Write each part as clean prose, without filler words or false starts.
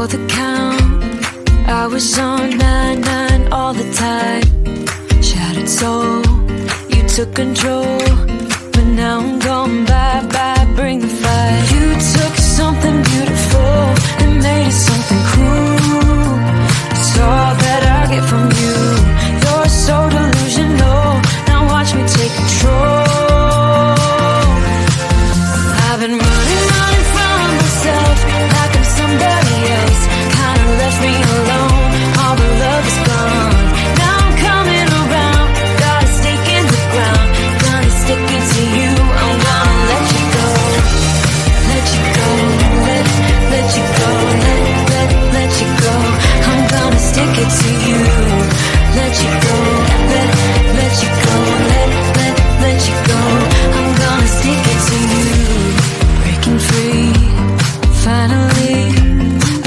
for the count. I was on 9-9 all the time. Shattered soul, you took control. But now I'm gone, bye-bye, bring the fire. You took something beautiful and made it something cruel. It's all that I get from you. You're so delusional, now watch me take control. I've been running from myself like I'm somebody else. Kinda left me alone, all the love is gone. Now I'm coming around, got a stake in the ground. Gonna stick it to you, I'm gonna let you go. Let you go, let you go, let you go. I'm gonna stick it to you. Let you go, let you go, let you go. I'm gonna stick it to you. Breaking free, finally,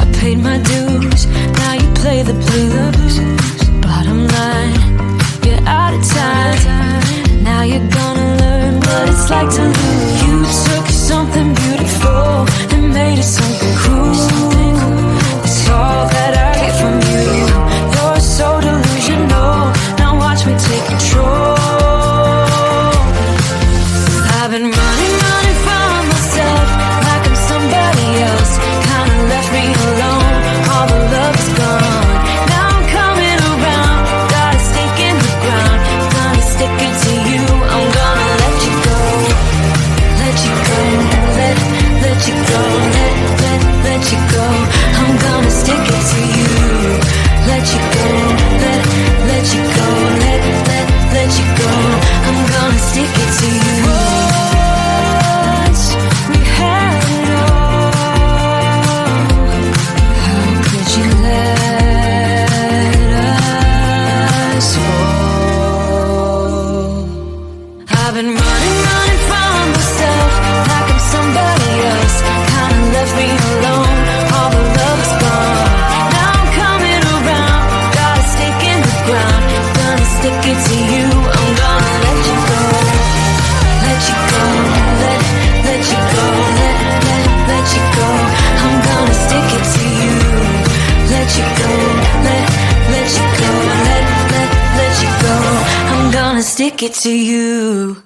I paid my dues. Now you play the blues. Bottom line, you're out of time. Now you're gonna learn what it's like to lose. You took something beautiful and made it something cruel. It's all that I get from you. You're so delusional, now watch me take control. I've been running from myself like I'm somebody else. Kinda left me alone, all the love is gone. Now I'm coming around, got a stake in the ground. Gonna stick it to you, I'm gonna let you go. Let you go, let you go, let you go. I'm gonna stick it to you. Let you go, let you go, let you go. I'm gonna stick it to you. Once we had it all, how could you let us fall? I've been running from myself like I'm somebody else. Kinda left me alone, all the love is gone. Now I'm coming around, got a stake in the ground. Gonna stick it to you, I'm gonna let you go. Let you go, let you go, let you go. I'm gonna stick it to you. Let you go, let you go, let you go. I'm gonna stick it to you.